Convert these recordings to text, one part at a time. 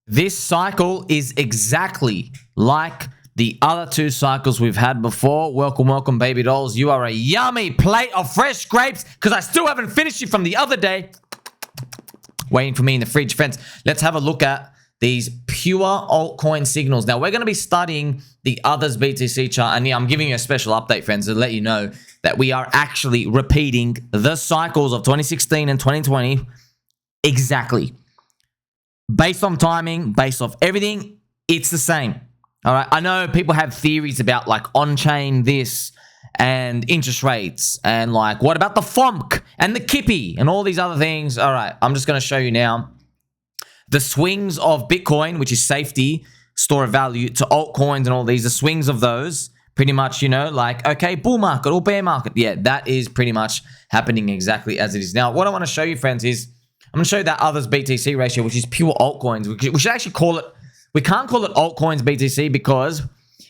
This cycle is exactly like the other two cycles we've had before. Welcome, welcome, baby dolls. You are a yummy plate of fresh grapes because I still haven't finished you from the other day. Waiting for me in the fridge. Friends, let's have a look at these pure altcoin signals. Now, we're going to be studying the others BTC chart. And yeah, I'm giving you a special update, friends, to let you know that we are actually repeating the cycles of 2016 and 2020 exactly. Based on timing, based off everything, it's the same. All right. I know people have theories about like on-chain this and interest rates and like what about the FOMC and the Kippy and all these other things. All right. I'm just going to show you now the swings of Bitcoin, which is safety, store of value, to altcoins and all these, the swings of those pretty much, you know, like, okay, bull market or bear market. Yeah, that is pretty much happening exactly as it is. Now, what I want to show you, friends, is I'm going to show you that others BTC ratio, which is pure altcoins. We should actually call it, we can't call it altcoins BTC because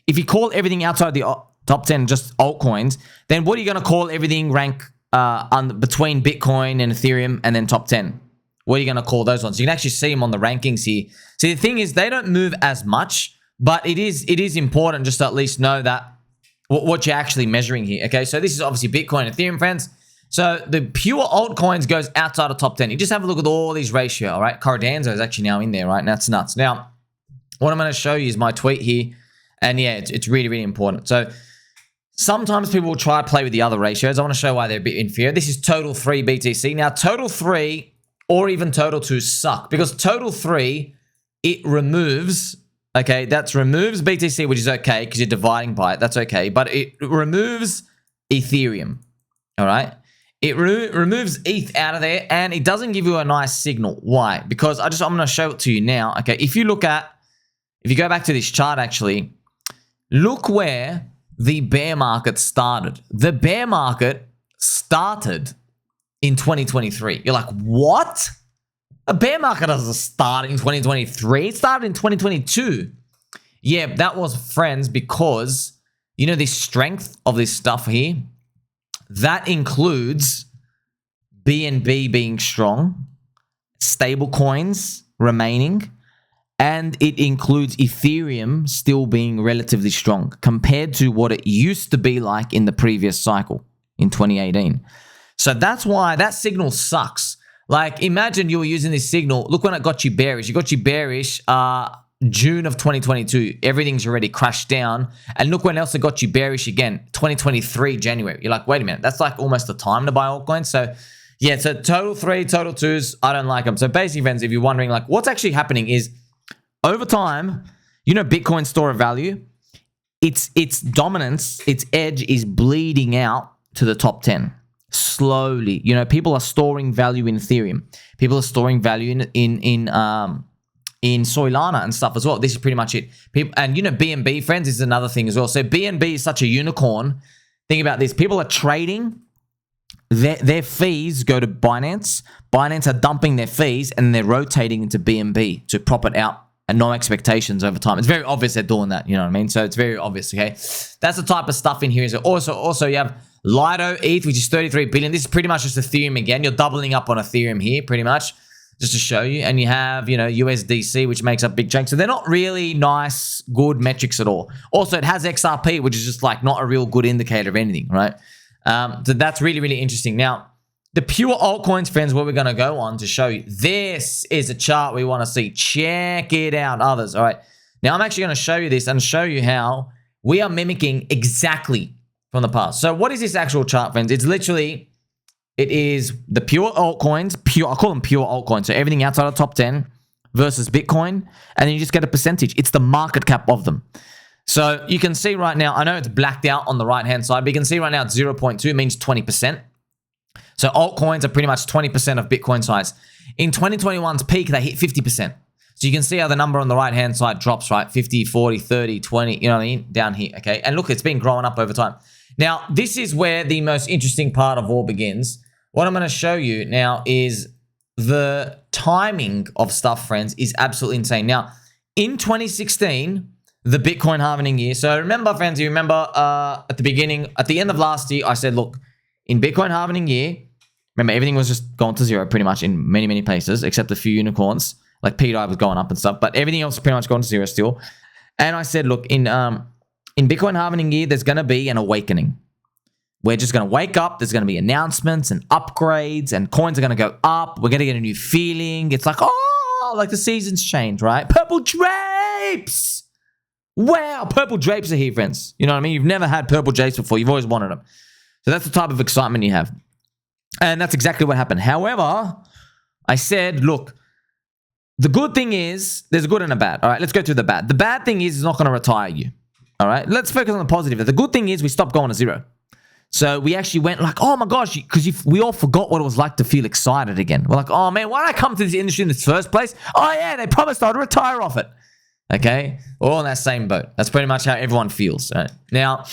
if you call everything outside the top 10 just altcoins, then what are you going to call everything rank between Bitcoin and Ethereum and then top 10? What are you going to call those ones? You can actually see them on the rankings here. See, the thing is, they don't move as much, but it is important just to at least know that what you're actually measuring here. Okay, so this is obviously Bitcoin and Ethereum, friends. So the pure altcoins goes outside of top 10. You just have a look at all these ratio, all right? Cardano is actually now in there, right? And that's nuts. Now, what I'm going to show you is my tweet here. And yeah, it's really, really important. So sometimes people will try to play with the other ratios. I want to show why they're a bit inferior. This is total 3 BTC. Now, total 3 or even total 2 suck because total 3, it removes, okay, that removes BTC, which is okay because you're dividing by it. That's okay. But it removes Ethereum, all right? It removes ETH out of there, and it doesn't give you a nice signal. Why? Because I'm going to show it to you now. Okay, if you go back to this chart, actually, look where the bear market started. The bear market started in 2023. You're like, what? A bear market doesn't start in 2023. It started in 2022. Yeah, that was, friends, because, you know, the strength of this stuff here, that includes BNB being strong, stable coins remaining, and it includes Ethereum still being relatively strong compared to what it used to be like in the previous cycle in 2018. So that's why that signal sucks. Like, imagine you were using this signal. Look when it got you bearish. It got you bearish June of 2022. Everything's already crashed down. And look when else it got you bearish again, 2023 January. You're like, wait a minute, that's like almost the time to buy altcoins. So yeah, so total 3, total 2s, I don't like them. So basically, friends, if you're wondering like what's actually happening is over time, you know, Bitcoin store of value, its dominance, its edge is bleeding out to the top 10 slowly. You know, people are storing value in Ethereum. People are storing value in Solana and stuff as well. This is pretty much it. People, and you know, BNB, friends, is another thing as well. So BNB is such a unicorn. Think about this. People are trading. Their fees go to Binance. Binance are dumping their fees and they're rotating into BNB to prop it out and no expectations over time. It's very obvious they're doing that. You know what I mean? So it's very obvious, okay? That's the type of stuff in here. Also you have Lido ETH, which is 33 billion. This is pretty much just Ethereum again. You're doubling up on Ethereum here pretty much, just to show you. And you have, you know, USDC, which makes up big chunks. So they're not really nice, good metrics at all. Also, it has XRP, which is just like not a real good indicator of anything, right? So that's really, really interesting. Now, the pure altcoins, friends, what we're going to go on to show you. This is a chart we want to see. Check it out, others. All right. Now, I'm actually going to show you this and show you how we are mimicking exactly from the past. So what is this actual chart, friends? It's literally, it is the pure altcoins, I call them pure altcoins. So everything outside of the top 10 versus Bitcoin, and then you just get a percentage. It's the market cap of them. So you can see right now, I know it's blacked out on the right-hand side, but you can see right now it's 0.2, means 20%. So altcoins are pretty much 20% of Bitcoin size. In 2021's peak, they hit 50%. So you can see how the number on the right-hand side drops, right? 50, 40, 30, 20, you know what I mean? Down here, okay? And look, it's been growing up over time. Now, this is where the most interesting part of all begins. What I'm going to show you now is the timing of stuff, friends, is absolutely insane. Now, in 2016, the Bitcoin halvening year. So remember, friends, you remember at the end of last year, I said, look, in Bitcoin halvening year, remember, everything was just gone to zero pretty much in many, many places, except a few unicorns. Like PDI was going up and stuff, but everything else is pretty much going to zero still. And I said, look, in Bitcoin halvening year, there's going to be an awakening. We're just going to wake up. There's going to be announcements and upgrades, and coins are going to go up. We're going to get a new feeling. It's like, oh, like the seasons change, right? Purple drapes. Wow, purple drapes are here, friends. You know what I mean? You've never had purple drapes before. You've always wanted them. So that's the type of excitement you have. And that's exactly what happened. However, I said, look, the good thing is, there's a good and a bad. All right, let's go through the bad. The bad thing is it's not going to retire you. All right, let's focus on the positive. The good thing is we stopped going to zero. So we actually went like, oh my gosh, because we all forgot what it was like to feel excited again. We're like, oh man, why did I come to this industry in the first place? Oh yeah, they promised I'd retire off it. Okay, we're all in that same boat. That's pretty much how everyone feels. Right? Now,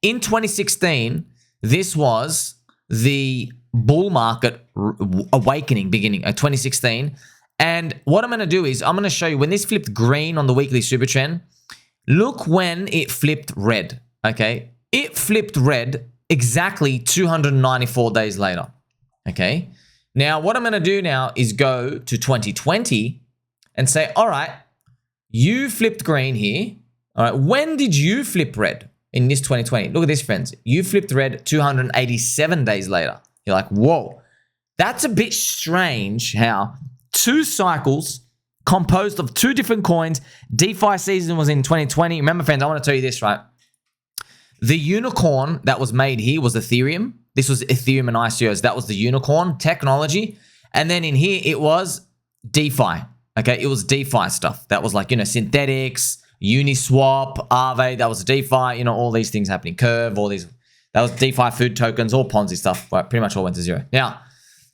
in 2016, this was the bull market awakening beginning of 2016. And what I'm going to do is I'm going to show you when this flipped green on the weekly super trend. Look when it flipped red. Okay, it flipped red exactly 294 days later. Okay, now what I'm going to do now is go to 2020 and say, all right, you flipped green here. All right, when did you flip red in this 2020? Look at this, friends. You flipped red 287 days later. You're like, whoa, that's a bit strange how 2 cycles composed of 2 different coins. DeFi season was in 2020. Remember, friends, I want to tell you this, right? The unicorn that was made here was Ethereum. This was Ethereum and ICOs. That was the unicorn technology. And then in here, it was DeFi. Okay, it was DeFi stuff. That was like, you know, synthetics, Uniswap, Aave. That was DeFi, you know, all these things happening. Curve, all these. That was DeFi food tokens, all Ponzi stuff. Right, pretty much all went to zero. Now,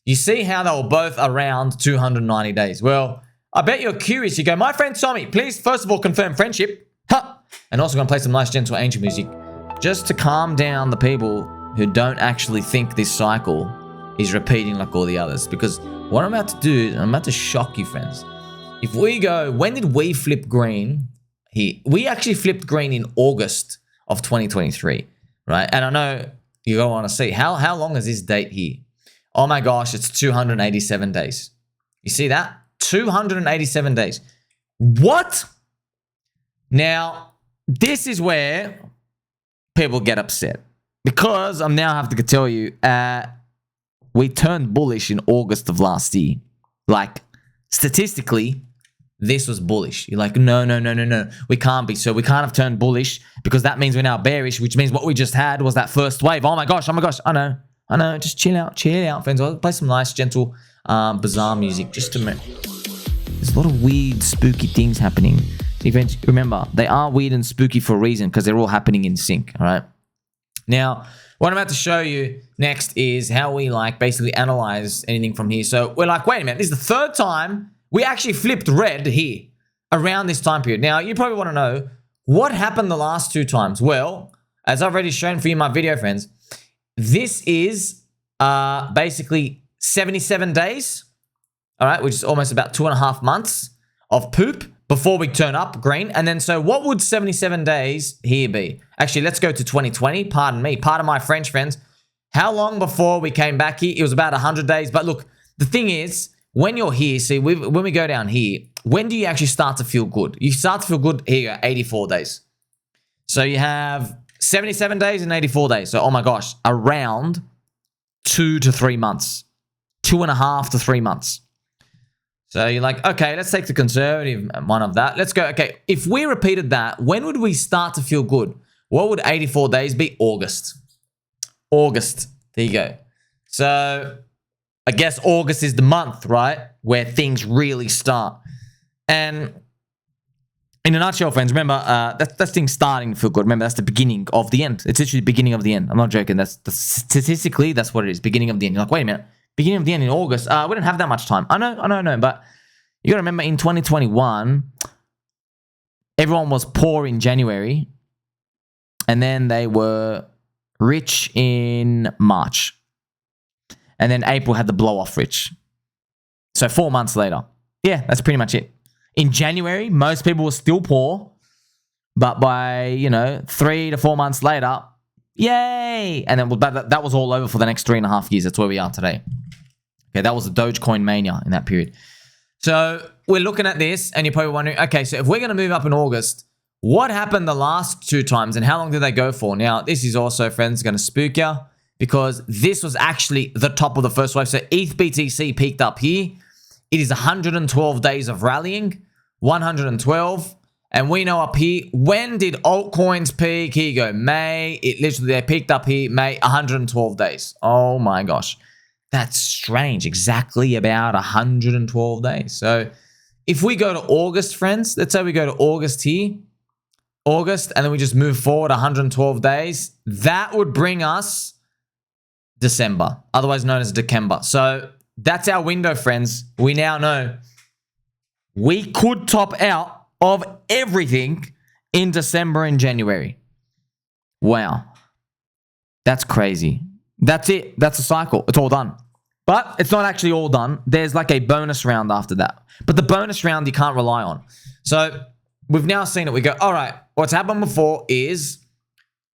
you see how they were both around 290 days. Well, I bet you're curious. You go, my friend Sommi, please, first of all, confirm friendship. Huh. And also going to play some nice, gentle angel music just to calm down the people who don't actually think this cycle is repeating like all the others. Because what I'm about to do, I'm about to shock you, friends. If we go, when did we flip green here? We actually flipped green in August of 2023, right? And I know you're going to want to see, how long is this date here? Oh my gosh, it's 287 days. You see that? 287 days. What? Now, this is where people get upset. Because I'm now have to tell you, we turned bullish in August of last year. Like, statistically, this was bullish. You're like, no. We can't be. So we can't have turned bullish because that means we're now bearish, which means what we just had was that first wave. Oh my gosh. I know. Just chill out, friends. I'll play some nice, gentle, bizarre music just to make. There's a lot of weird, spooky things happening. See, friends, remember, they are weird and spooky for a reason because they're all happening in sync, all right? Now, what I'm about to show you next is how we, like, basically analyze anything from here. So we're like, wait a minute, this is the third time we actually flipped red here around this time period. Now, you probably want to know, what happened the last 2 times? Well, as I've already shown for you in my video, friends, this is basically 77 days, all right, which is almost about 2.5 months of poop before we turn up green. And then, so what would 77 days here be? Actually, let's go to 2020. Pardon me. Pardon my French, friends. How long before we came back here? It was about 100 days. But look, the thing is, when you're here, see, when we go down here, when do you actually start to feel good? You start to feel good here at 84 days. So you have 77 days and 84 days. So, oh my gosh, around 2 to 3 months. 2.5 to 3 months. So you're like, okay, let's take the conservative one of that. Let's go, okay, if we repeated that, when would we start to feel good? What would 84 days be? August. August. There you go. So I guess August is the month, right? Where things really start. And in a nutshell, friends, remember, that's things starting to feel good. Remember, that's the beginning of the end. It's literally the beginning of the end. I'm not joking. Statistically, that's what it is. Beginning of the end. You're like, wait a minute. Beginning of the end in August. We didn't have that much time. I know. But you got to remember, in 2021, everyone was poor in January. And then they were rich in March. And then April had the blow-off rich. So 4 months later. Yeah, that's pretty much it. In January, most people were still poor. But by, 3 to 4 months later, yay! And then that was all over for the next 3.5 years. That's where we are today. Okay, that was the Dogecoin mania in that period. So we're looking at this and you're probably wondering, okay, so if we're going to move up in August, what happened the last 2 times and how long did they go for? Now, this is also, friends, going to spook you because this was actually the top of the first wave. So ETH BTC peaked up here. It is 112 days of rallying, 112. And we know up here, when did altcoins peak? Here you go, May. It literally, they peaked up here, May, 112 days. Oh my gosh. That's strange. Exactly about 112 days. So if we go to August, friends, let's say we go to August here, August, and then we just move forward 112 days, that would bring us December, otherwise known as Dikember. So that's our window, friends. We now know we could top out of everything in December and January. Wow. That's crazy. That's it. That's a cycle. It's all done. But it's not actually all done. There's like a bonus round after that. But the bonus round you can't rely on. So we've now seen it. We go, all right, what's happened before is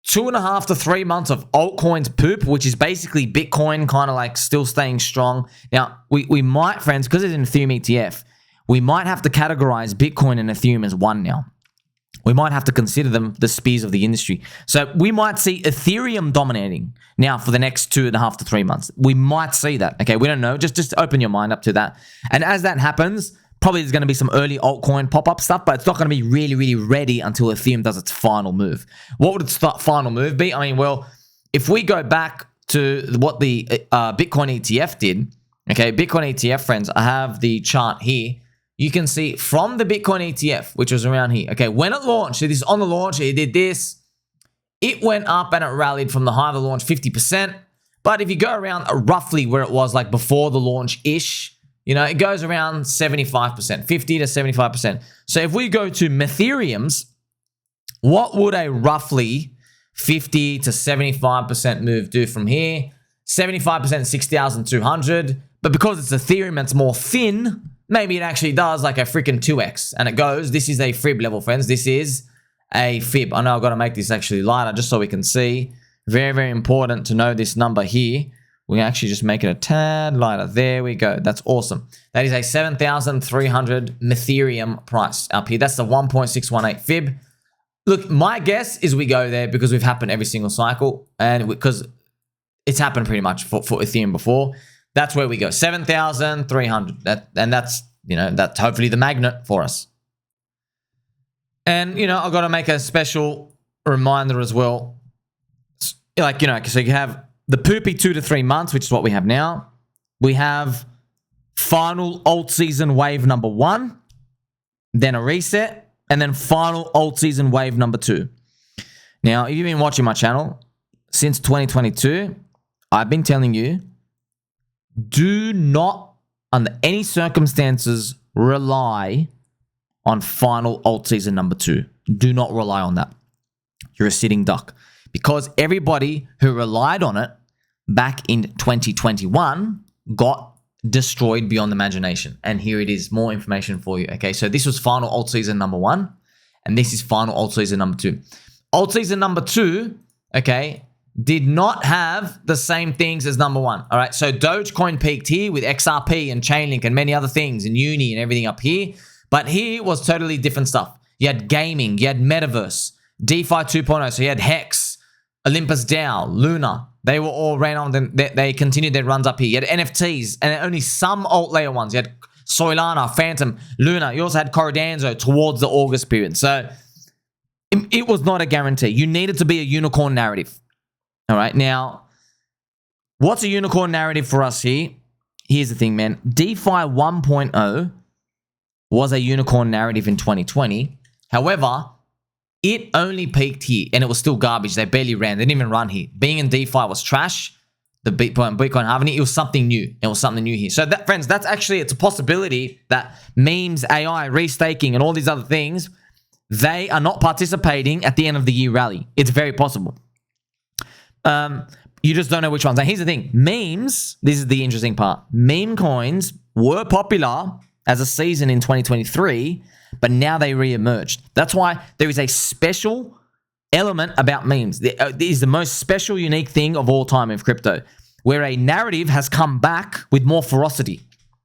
2.5 to 3 months of altcoins poop, which is basically Bitcoin kind of like still staying strong. Now, we might, friends, because it's an Ethereum ETF, we might have to categorize Bitcoin and Ethereum as one now. We might have to consider them the spears of the industry. So we might see Ethereum dominating now for the next 2.5 to 3 months. We might see that. Okay, we don't know. Just open your mind up to that. And as that happens, probably there's going to be some early altcoin pop-up stuff, but it's not going to be really, really ready until Ethereum does its final move. What would its final move be? I mean, well, if we go back to what the Bitcoin ETF did, okay, Bitcoin ETF, friends, I have the chart here. You can see from the Bitcoin ETF, which was around here. Okay, when it launched, it is on the launch, it did this. It went up and it rallied from the high of the launch 50%. But if you go around roughly where it was like before the launch-ish, you know, it goes around 75%, 50 to 75%. So if we go to Ethereum's, what would a roughly 50 to 75% move do from here? 75%, 6,200. But because it's Ethereum, it's more thin. Maybe it actually does like a freaking 2x. And it goes, this is a fib level, friends. This is a fib. I know I've got to make this actually lighter just so we can see. Very, very important to know this number here. We actually just make it a tad lighter. There we go. That's awesome. That is a 7,300 Ethereum price up here. That's the 1.618 fib. Look, my guess is we go there because we've happened every single cycle. And because it's happened pretty much for Ethereum before. That's where we go, 7,300. And that's, you know, that's hopefully the magnet for us. And, you know, I've got to make a special reminder as well. Like, you know, so you have the poopy 2 to 3 months, which is what we have now. We have Final Altseason Wave number 1, then a reset, and then Final Altseason Wave number 2. Now, if you've been watching my channel since 2022, I've been telling you, do not, under any circumstances, rely on Final Altseason number 2. Do not rely on that. You're a sitting duck. Because everybody who relied on it back in 2021 got destroyed beyond imagination. And here it is, more information for you. Okay, so this was Final Altseason number 1, and this is Final Altseason number 2. Altseason number 2, okay, did not have the same things as number 1. All right, so Dogecoin peaked here with XRP and Chainlink and many other things, and Uni and everything up here. But here was totally different stuff. You had gaming, you had Metaverse, DeFi 2.0, so you had Hex, Olympus DAO, Luna. They were all ran on, they continued their runs up here. You had NFTs and only some alt layer ones. You had Solana, Phantom, Luna. You also had Corridanzo towards the August period. So it was not a guarantee. You needed to be a unicorn narrative. All right, now, what's a unicorn narrative for us here? Here's the thing, man. DeFi 1.0 was a unicorn narrative in 2020. However, it only peaked here, and it was still garbage. They barely ran. They didn't even run here. Being in DeFi was trash. The Bitcoin Halvening, it was something new. It was something new here. So, that, friends, that's actually, it's a possibility that memes, AI, restaking, and all these other things, they are not participating at the end of the year rally. It's very possible. You just don't know which ones. Now, here's the thing. Memes, this is the interesting part. Meme coins were popular as a season in 2023, but now they re-emerged. That's why there is a special element about memes. It is the most special, unique thing of all time in crypto, where a narrative has come back with more ferocity.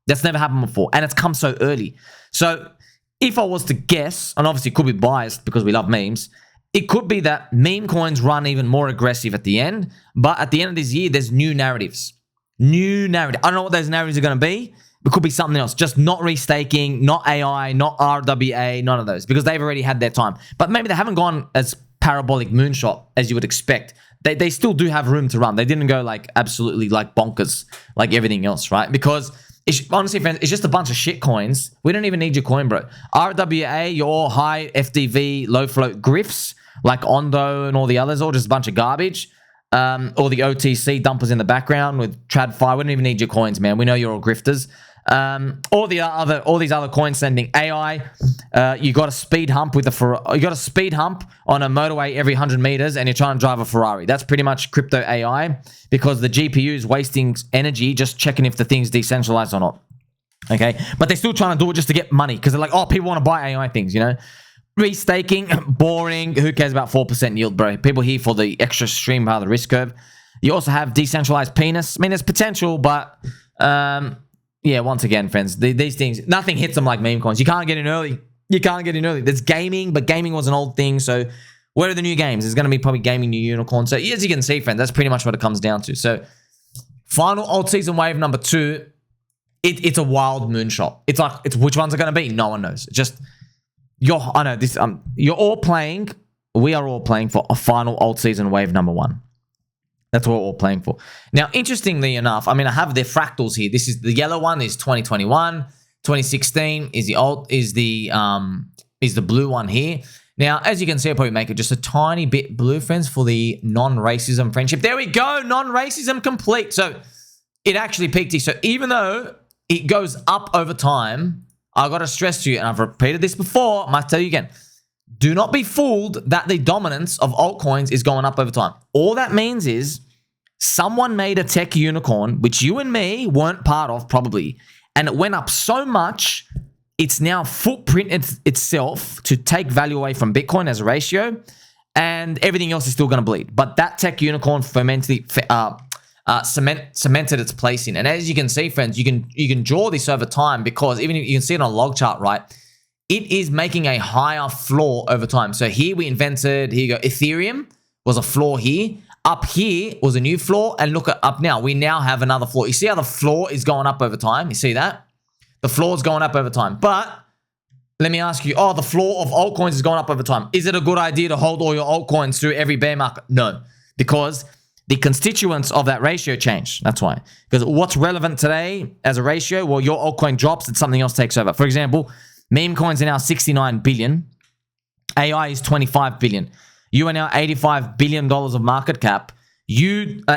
That's never happened before, and it's come so early. So if I was to guess, and obviously it could be biased because we love memes, it could be that meme coins run even more aggressive at the end, but at the end of this year, there's new narratives. New narrative. I don't know what those narratives are going to be. It could be something else, just not restaking, not AI, not RWA, none of those, because they've already had their time. But maybe they haven't gone as parabolic moonshot as you would expect. They still do have room to run. They didn't go like absolutely like bonkers like everything else, right? Because honestly, friends, it's just a bunch of shit coins. We don't even need your coin, bro. RWA, your high FDV, low float grifts like Ondo and all the others, all just a bunch of garbage. Or the OTC dumpers in the background with TradFi. We don't even need your coins, man. We know you're all grifters. All these other coins sending AI. You got a speed hump with you got a speed hump on a motorway every 100 meters, and you're trying to drive a Ferrari. That's pretty much crypto AI because the GPU is wasting energy just checking if the thing's decentralized or not. Okay, but they're still trying to do it just to get money because they're like, oh, people want to buy AI things, you know. Restaking, boring. Who cares about 4% yield, bro? People here for the extra stream part of the risk curve. You also have decentralized penis. I mean, there's potential, but yeah, once again, friends, these things, nothing hits them like meme coins. You can't get in early. You can't get in early. There's gaming, but gaming was an old thing. So where are the new games? There's going to be probably gaming new unicorns. So as you can see, friends, that's pretty much what it comes down to. So final Altseason Wave number 2, it's a wild moonshot. It's like, which ones are going to be? No one knows. Just... I know this. You're all playing. We are all playing for a final Altseason Wave number 1. That's what we're all playing for. Now, interestingly enough, I mean, I have their fractals here. This is the yellow one is 2021, 2016 is the blue one here. Now, as you can see, I'll probably make it just a tiny bit blue, friends, for the non-racism friendship. There we go, non-racism complete. So it actually peaked here. So even though it goes up over time, I got to stress to you, and I've repeated this before, I must tell you again, do not be fooled that the dominance of altcoins is going up over time. All that means is someone made a tech unicorn, which you and me weren't part of probably, and it went up so much, it's now footprinted itself to take value away from Bitcoin as a ratio, and everything else is still going to bleed. But that tech unicorn cemented its place in. And as you can see, friends, you can draw this over time because even if you can see it on a log chart, right? It is making a higher floor over time. So here we invented, here you go, Ethereum was a floor here. Up here was a new floor, and look at up now. We now have another floor. You see how the floor is going up over time? You see that? The floor is going up over time. But let me ask you, the floor of altcoins is going up over time. Is it a good idea to hold all your altcoins through every bear market? No, because the constituents of that ratio change. That's why. Because what's relevant today as a ratio? Well, your altcoin drops and something else takes over. For example, meme coins are now 69 billion. AI is 25 billion. You are now $85 billion of market cap.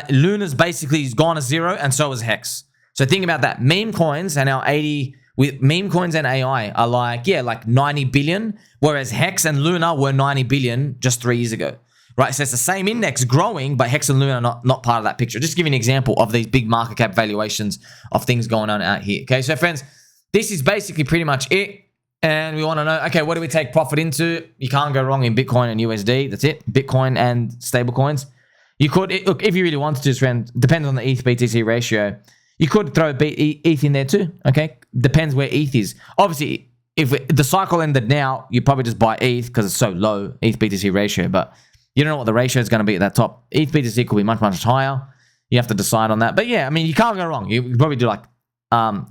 Luna's basically gone to zero, and so is Hex. So think about that. Meme coins are now meme coins and AI are like 90 billion, whereas Hex and Luna were 90 billion just 3 years ago. Right, so it's the same index growing, but Hex and Luna are not part of that picture. Just to give you an example of these big market cap valuations of things going on out here. Okay, so friends, this is basically pretty much it. And we want to know, okay, what do we take profit into? You can't go wrong in Bitcoin and USD. That's it. Bitcoin and stable coins. You could, look, if you really wanted to, friend, depends on the ETH BTC ratio. You could throw ETH in there too, okay? Depends where ETH is. Obviously, if the cycle ended now, you probably just buy ETH because it's so low, ETH BTC ratio, but you don't know what the ratio is going to be at that top. ETH BTC could be much, much higher. You have to decide on that. But yeah, I mean, you can't go wrong. You could probably do like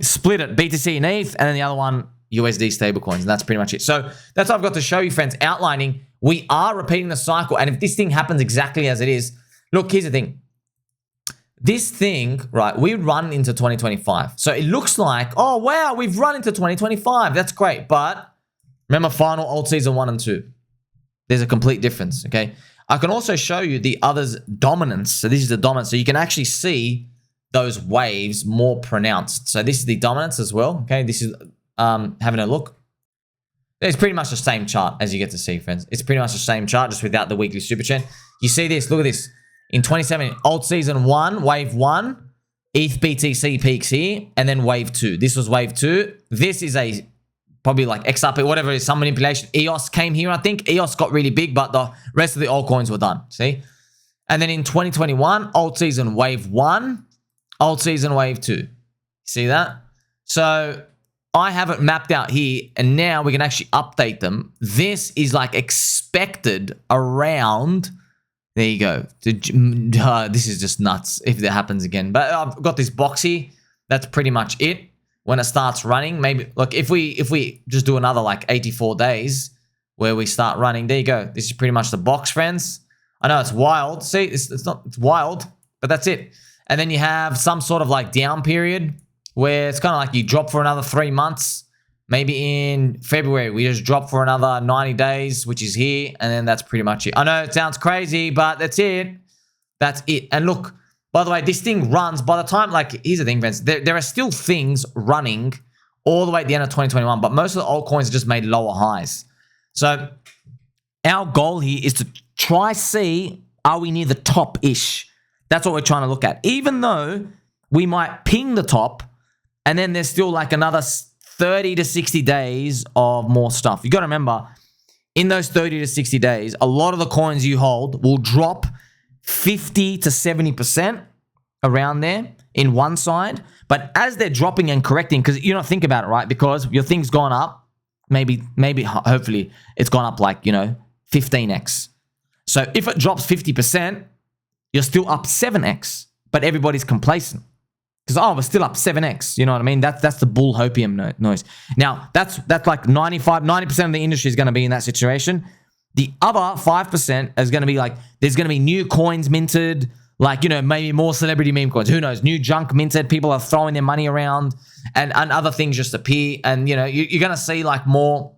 split it, BTC and ETH, and then the other one, USD stablecoins. And that's pretty much it. So that's what I've got to show you, friends, outlining. We are repeating the cycle. And if this thing happens exactly as it is, look, here's the thing. This thing, right, we run into 2025. So it looks like, oh, wow, we've run into 2025. That's great. But remember Final Altseason 1 and 2. There's a complete difference, okay? I can also show you the other's dominance. So this is the dominance. So you can actually see those waves more pronounced. So this is the dominance as well, okay? This is having a look. It's pretty much the same chart as you get to see, friends. It's pretty much the same chart, just without the weekly super chain. You see this, look at this. In 2017, Altseason 1, Wave 1, ETH BTC peaks here, and then Wave 2. This was Wave 2. This is a probably like XRP, whatever it is, some manipulation. EOS came here, I think. EOS got really big, but the rest of the altcoins were done, see? And then in 2021, Altseason Wave 1, Altseason Wave 2. See that? So I have it mapped out here, and now we can actually update them. This is like expected around, there you go. This is just nuts if that happens again. But I've got this box here. That's pretty much it. When it starts running, maybe, look, if we just do another like 84 days where we start running, there you go. This is pretty much the box, friends. I know it's wild. See, it's wild, but that's it. And then you have some sort of like down period where it's kind of like you drop for another 3 months. Maybe in February, we just drop for another 90 days, which is here. And then that's pretty much it. I know it sounds crazy, but that's it. That's it. And look, by the way, this thing runs by the time, like, here's the thing, friends. There are still things running all the way at the end of 2021, but most of the altcoins just made lower highs. So our goal here is to try see, are we near the top-ish? That's what we're trying to look at. Even though we might ping the top, and then there's still like another 30 to 60 days of more stuff. You got to remember, in those 30 to 60 days, a lot of the coins you hold will drop 50 to 70% around there in one side. But as they're dropping and correcting, because you don't think about it, right? Because your thing's gone up, maybe, hopefully, it's gone up like, 15x. So if it drops 50%, you're still up 7x, but everybody's complacent. Because, oh, we're still up 7x. You know what I mean? That's the bull hopium noise. Now, that's like 90% of the industry is going to be in that situation. The other 5% is going to be like, there's going to be new coins minted, like, maybe more celebrity meme coins. Who knows? New junk minted. People are throwing their money around and other things just appear. And, you're going to see like more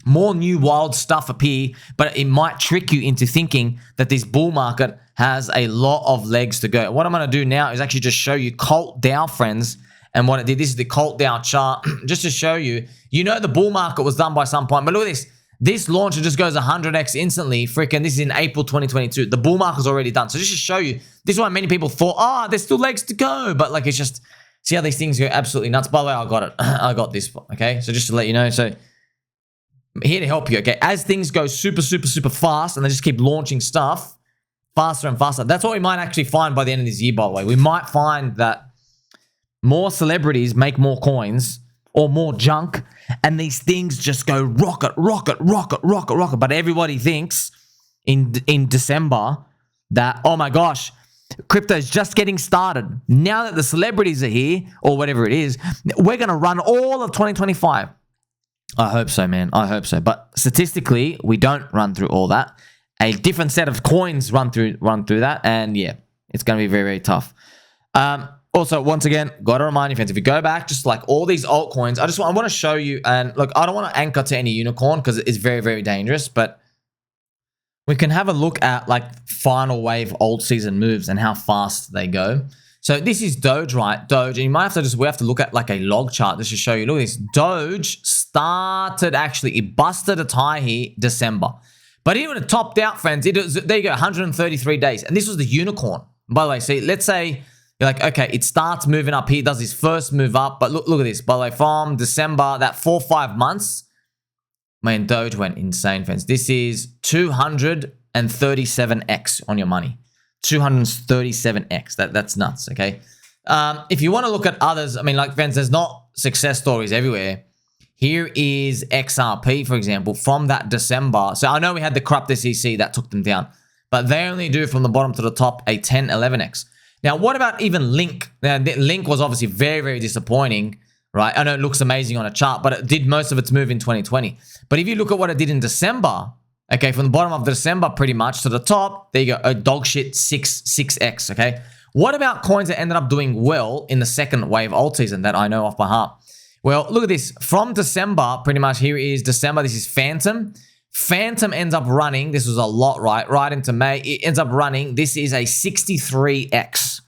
new wild stuff appear, but it might trick you into thinking that this bull market has a lot of legs to go. What I'm going to do now is actually just show you Cult Dow, friends, and what it did. This is the Cult Dow chart, just to show you. The bull market was done by some point, but look at this. This launcher just goes 100x instantly. Freaking, this is in April 2022. The bull market's already done. So just to show you, this is why many people thought, there's still legs to go. But like, it's just, see how these things go absolutely nuts. By the way, I got it. I got this, okay? So just to let you know, so I'm here to help you, okay? As things go super, super, super fast and they just keep launching stuff faster and faster, that's what we might actually find by the end of this year, by the way. We might find that more celebrities make more coins or more junk, and these things just go rocket. But everybody thinks in December that, oh my gosh, crypto's just getting started. Now that the celebrities are here, or whatever it is, we're going to run all of 2025. I hope so, man. I hope so. But statistically, we don't run through all that. A different set of coins run through that, and yeah, it's going to be very, very tough. Also, once again, got to remind you, friends, if you go back, just like all these altcoins, I want to show you, and look, I don't want to anchor to any unicorn because it's very, very dangerous, but we can have a look at like final wave Altseason moves and how fast they go. So this is Doge, right? Doge, and you might have to we have to look at like a log chart just to show you. Look at this. Doge started actually, it busted its high here December. But even it topped out, friends. There you go, 133 days. And this was the unicorn. By the way, see, let's say you're like, okay, it starts moving up here, does this first move up. But look at this. By the way, from December, that 4 or 5 months, man, Doge went insane, friends. This is 237x on your money. 237x. That's nuts, okay? If you want to look at others, I mean, like, friends, there's not success stories everywhere. Here is XRP, for example, from that December. So I know we had the corrupt SEC that took them down, but they only do from the bottom to the top a 10, 11x. Now, what about even Link? Now, Link was obviously very, very disappointing, right? I know it looks amazing on a chart, but it did most of its move in 2020. But if you look at what it did in December, okay, from the bottom of December pretty much to the top, there you go, a dog shit 6x, okay? What about coins that ended up doing well in the second wave Altseason that I know off by heart? Well, look at this. From December, pretty much here is December. This is Phantom. Phantom ends up running. This was a lot, right into May. It ends up running. This is a 63x.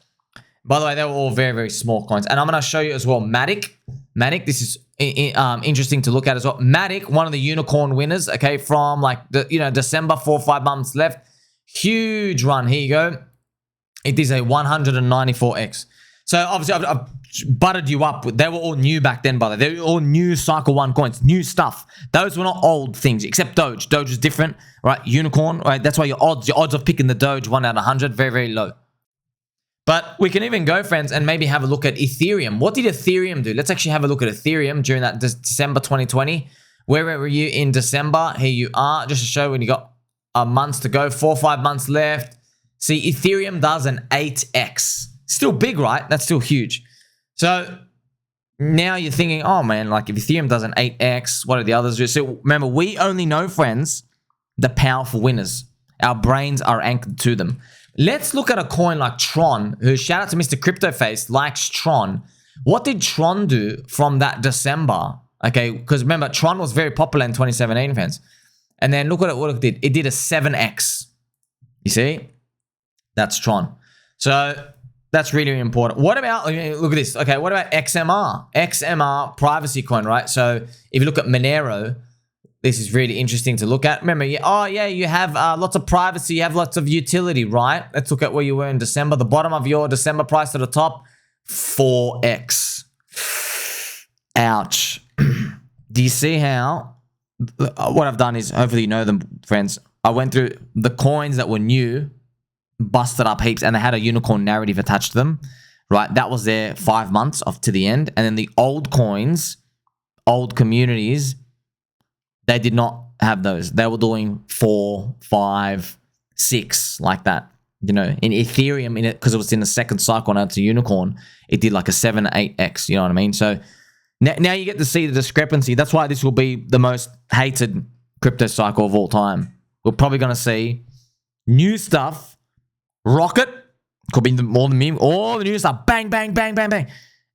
By the way, they were all very, very small coins. And I'm going to show you as well Matic. Matic, this is interesting to look at as well. Matic, one of the unicorn winners, okay, from like, December, 4 or 5 months left. Huge run. Here you go. It is a 194x. So obviously, I've buttered you up. They were all new back then, by the way. They were all new Cycle 1 coins, new stuff. Those were not old things, except Doge. Doge is different, right? Unicorn, right? That's why your odds of picking the Doge 1 out of 100, very, very low. But we can even go, friends, and maybe have a look at Ethereum. What did Ethereum do? Let's actually have a look at Ethereum during that December 2020. Where were you in December? Here you are, just to show when you got months to go, 4 or 5 months left. See, Ethereum does an 8x. Still big, right? That's still huge. So now you're thinking, oh man, like if Ethereum does an 8x, what are the others do? So remember, we only know, friends, the powerful winners. Our brains are anchored to them. Let's look at a coin like Tron, who, shout out to Mr. Cryptoface, likes Tron. What did Tron do from that December? Okay, because remember, Tron was very popular in 2017, friends. And then look at what it did. It did a 7x. You see? That's Tron. So that's really, really important. What about, look at this. Okay, what about XMR? XMR, privacy coin, right? So if you look at Monero, this is really interesting to look at. Remember, you have lots of privacy, you have lots of utility, right? Let's look at where you were in December. The bottom of your December price to the top, 4x. Ouch. Do you see how? What I've done is, hopefully you know them, friends. I went through the coins that were new, busted up heaps, and they had a unicorn narrative attached to them, right? That was their 5 months off to the end. And then the old coins, old communities, they did not have those. They were doing 4, 5, 6, like that. You know, in Ethereum, in it, because it was in the second cycle now to unicorn, it did like a 7, 8x. You know what I mean? So now you get to see the discrepancy. That's why this will be the most hated crypto cycle of all time. We're probably going to see new stuff rocket. Could be more than me. All the new stuff, bang, bang, bang, bang, bang.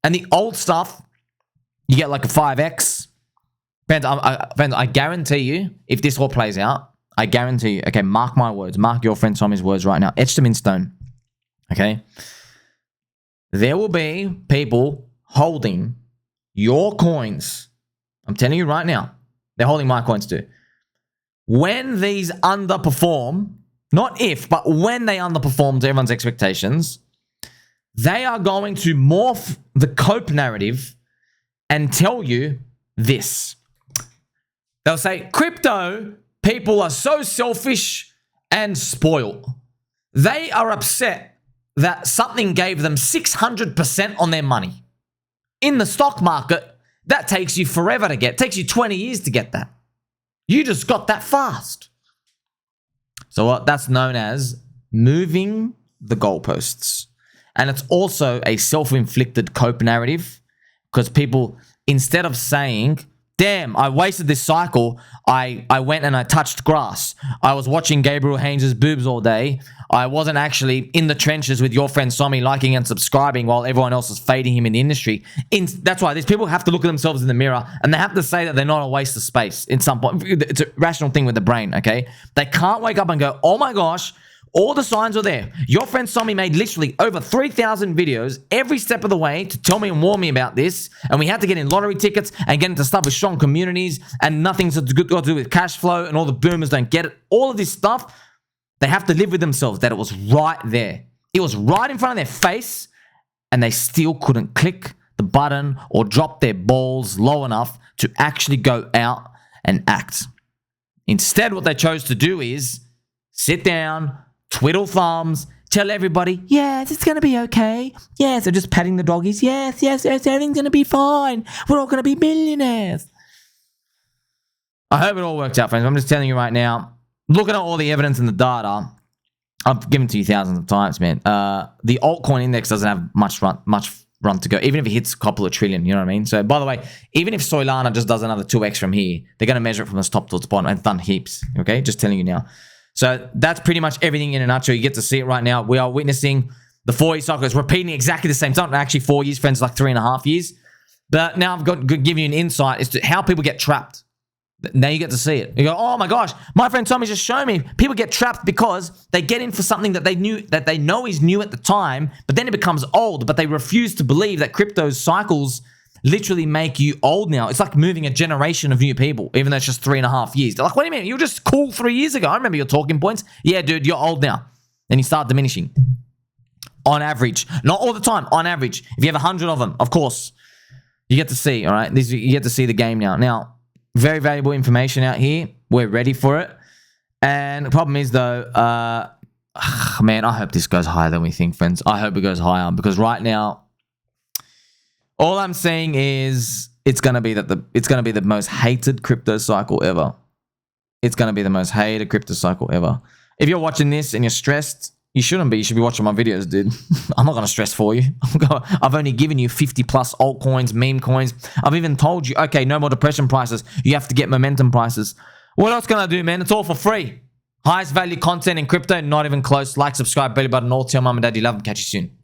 And the old stuff, you get like a 5x. Friends, I guarantee you, if this all plays out, I guarantee you, okay, mark my words, mark your friend Sommi's words right now, etch them in stone, okay? There will be people holding your coins. I'm telling you right now, they're holding my coins too. When these underperform, not if, but when they underperform to everyone's expectations, they are going to morph the cope narrative and tell you this. They'll say, crypto people are so selfish and spoiled. They are upset that something gave them 600% on their money. In the stock market, that takes you forever to get. It takes you 20 years to get that. You just got that fast. So what that's known as moving the goalposts. And it's also a self-inflicted cope narrative, because people, instead of saying, damn, I wasted this cycle, I went and I touched grass. I was watching Gabriel Haynes' boobs all day. I wasn't actually in the trenches with your friend Sommi liking and subscribing while everyone else is fading him in the industry. That's why these people have to look at themselves in the mirror and they have to say that they're not a waste of space in some point. It's a rational thing with the brain, okay? They can't wake up and go, oh my gosh, all the signs are there. Your friend Sommi made literally over 3,000 videos every step of the way to tell me and warn me about this. And we had to get in lottery tickets and get into stuff with strong communities, and nothing's got to do with cash flow, and all the boomers don't get it. All of this stuff, they have to live with themselves that it was right there. It was right in front of their face, and they still couldn't click the button or drop their balls low enough to actually go out and act. Instead, what they chose to do is sit down, twiddle thumbs, tell everybody, yes, it's going to be okay. Yes, they're just patting the doggies. Yes, everything's going to be fine. We're all going to be millionaires. I hope it all works out, friends. I'm just telling you right now, looking at all the evidence and the data, I've given it to you thousands of times, man. The altcoin index doesn't have much run to go, even if it hits a couple of trillion, you know what I mean? So, by the way, even if Solana just does another 2x from here, they're going to measure it from the top to the bottom, and it's done heaps, okay? Just telling you now. So that's pretty much everything in a nutshell. You get to see it right now. We are witnessing the 4-year cycle. It's repeating exactly the same. It's not actually 4 years, friends, like 3.5 years. But now I've got to give you an insight as to how people get trapped. Now you get to see it. You go, oh my gosh, my friend Tommy just showed me. People get trapped because they get in for something that they know is new at the time, but then it becomes old. But they refuse to believe that crypto's cycles literally make you old now. It's like moving a generation of new people, even though it's just 3.5 years. They're like, wait a minute, you were just cool 3 years ago. I remember your talking points. Yeah, dude, you're old now. And you start diminishing. On average. Not all the time, on average. If you have 100 of them, of course, you get to see, all right? You get to see the game now. Now, very valuable information out here. We're ready for it. And the problem is, though, Man, I hope this goes higher than we think, friends. I hope it goes higher because right now, all I'm saying is it's gonna be the most hated crypto cycle ever. It's gonna be the most hated crypto cycle ever. If you're watching this and you're stressed, you shouldn't be. You should be watching my videos, dude. I'm not gonna stress for you. I've only given you 50 plus altcoins, meme coins. I've even told you, okay, no more depression prices. You have to get momentum prices. What else can I do, man? It's all for free. Highest value content in crypto, not even close. Like, subscribe, belly button, all. Tell mom and dad you love them. Catch you soon.